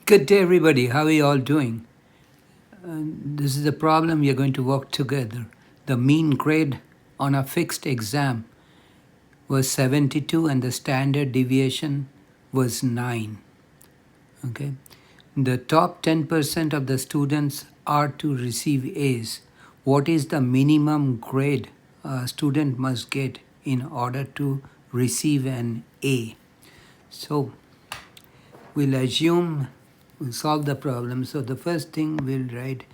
Good day, everybody. How are you all doing? This is a problem we are going to work together. The mean grade on a fixed exam was 72 and the standard deviation was 9. Okay. The top 10% of the students are to receive A's. What is the minimum grade a student must get in order to receive an A? So we'll solve the problem. So the first thing we'll write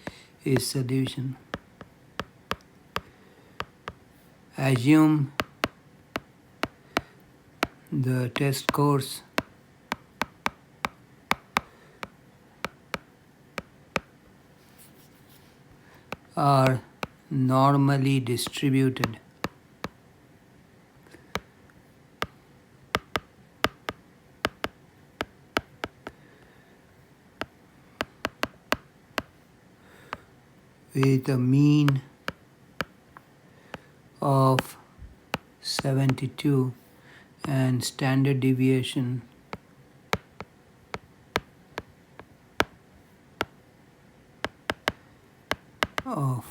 is solution. Assume the test scores are normally distributed with a mean of 72 and standard deviation of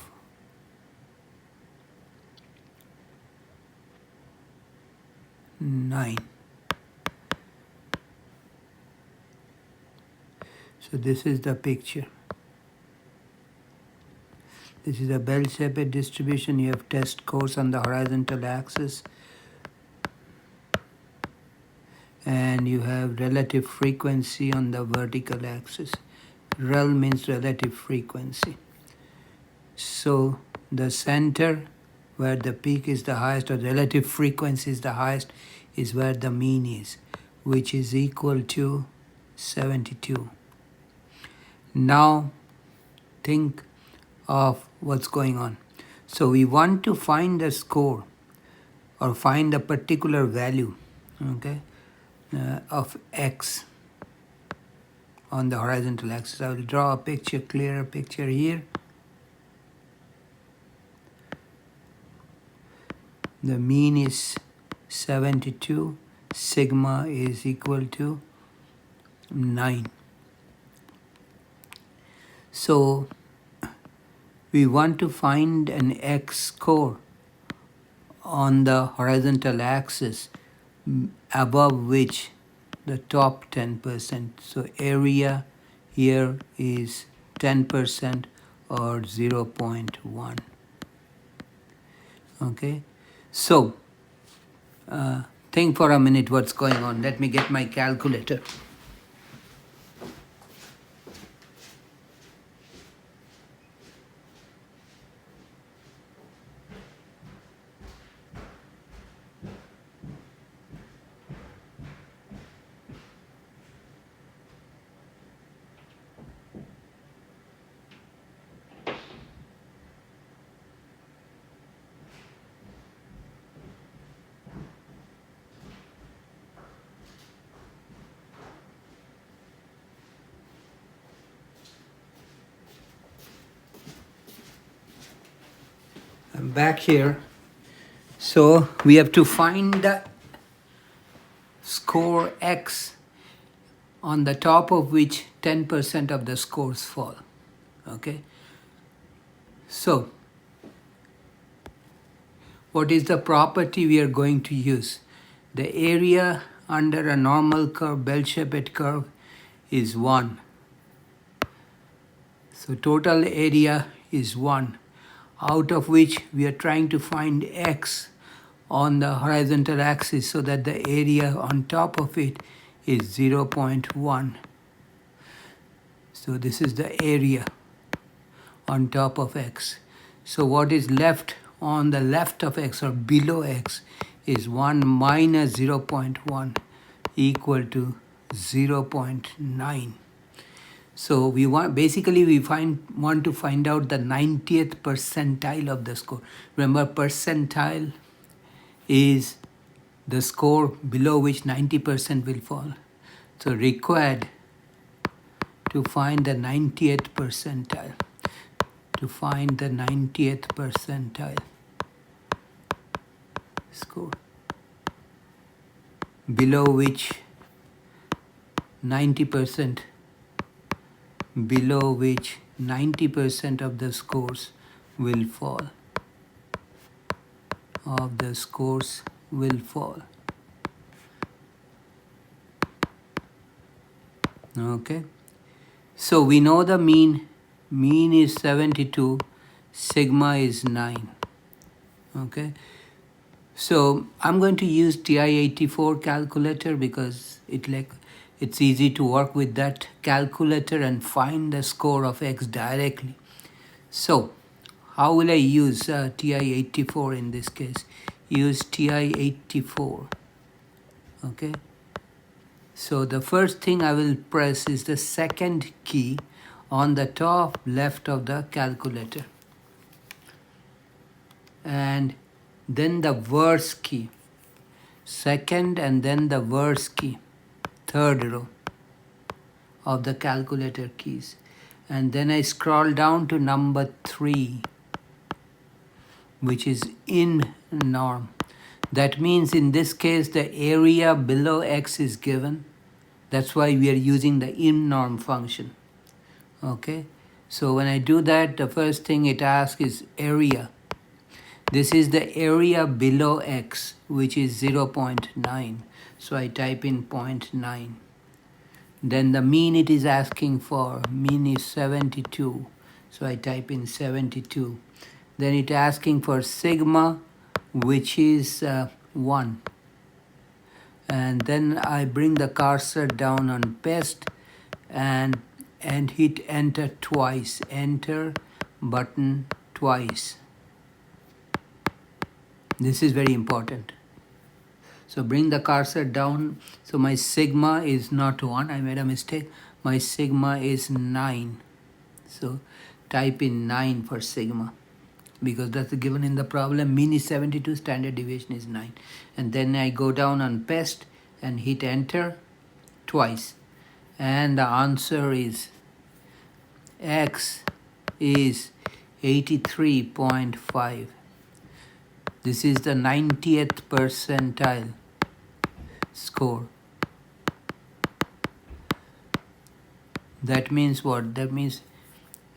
9. So this is the picture. This is a bell-shaped distribution. You have test scores on the horizontal axis and you have relative frequency on the vertical axis. Rel means relative frequency. So the center where the peak is the highest or relative frequency is the highest is where the mean is, which is equal to 72. Now think of what's going on. So we want to find the score or find a particular value, okay, of x on the horizontal axis. I will draw a picture, clearer picture here. The mean is 72, sigma is equal to 9. So we want to find an x score on the horizontal axis above which the top 10%. So area here is 10% or 0.1. Okay. So think for a minute what's going on. Let me get my calculator. I'm back here. So we have to find the score x on the top of which 10% of the scores fall. Okay. So what is the property we are going to use? The area under a normal curve, bell-shaped curve, is 1. So total area is 1, out of which we are trying to find x on the horizontal axis so that the area on top of it is 0.1. So this is the area on top of x. So what is left on the left of x or below x is 1 minus 0.1 equal to 0.9. So we want to find out the 90th percentile of the score. Remember, percentile is the score below which 90% will fall. So required to find the 90th percentile. To find the 90th percentile score, below which 90% below which 90% of the scores will fall. Okay. So we know the mean. Mean is 72. Sigma is 9. Okay. So I'm going to use TI-84 calculator because it's easy to work with that calculator and find the score of X directly. So how will I use TI-84 in this case? Use TI-84. Okay. So the first thing I will press is the second key on the top left of the calculator. And then the verse key. Second and then the verse key. Third row of the calculator keys. And then I scroll down to number 3, which is in norm. That means in this case the area below X is given. That's why we are using the in norm function. Okay, so when I do that, the first thing it asks is area. This is the area below X, which is 0.9. So I type in 0.9. Then the mean it is asking for, mean is 72. So I type in 72. Then it asking for sigma, which is 1. And then I bring the cursor down on paste and hit enter twice. Enter button twice. This is very important. So bring the cursor down. So my sigma is not 1. I made a mistake. My sigma is 9. So type in 9 for sigma, because that's given in the problem. Mean is 72, standard deviation is 9. And then I go down on paste and hit enter twice. And the answer is X is 83.5. This is the 90th percentile score. That means what? That means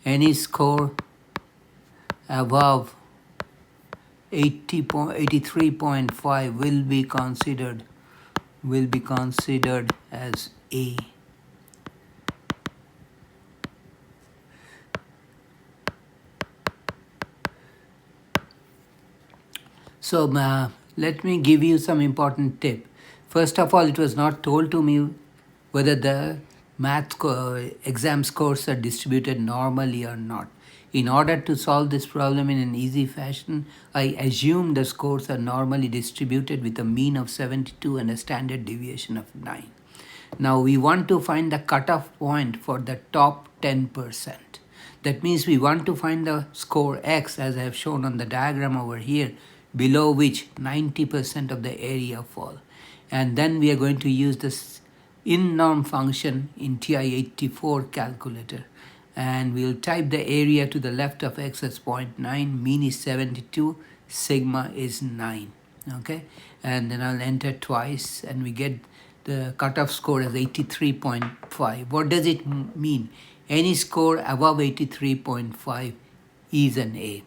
any score above 83.5 will be considered as A. So let me give you some important tip. First of all, it was not told to me whether the math exam scores are distributed normally or not. In order to solve this problem in an easy fashion, I assume the scores are normally distributed with a mean of 72 and a standard deviation of 9. Now we want to find the cutoff point for the top 10%. That means we want to find the score X, as I have shown on the diagram over here, below which 90% of the area fall. And then we are going to use this in norm function in TI-84 calculator. And we'll type the area to the left of X as 0.9, mean is 72, sigma is 9. Okay, and then I'll enter twice and we get the cutoff score as 83.5. What does it mean? Any score above 83.5 is an A.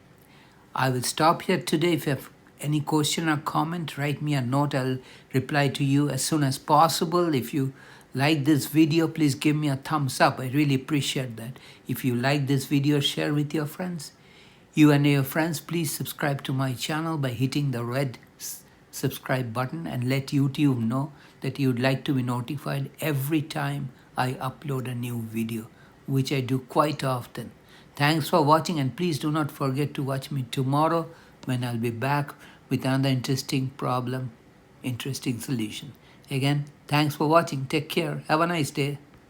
I will stop here today. If you have any question or comment, write me a note. I'll reply to you as soon as possible. If you like this video, please give me a thumbs up. I really appreciate that. If you like this video, share with your friends. You and your friends, please subscribe to my channel by hitting the red subscribe button and let YouTube know that you'd like to be notified every time I upload a new video, which I do quite often. Thanks for watching, and please do not forget to watch me tomorrow when I'll be back with another interesting problem, interesting solution. Again, thanks for watching. Take care. Have a nice day.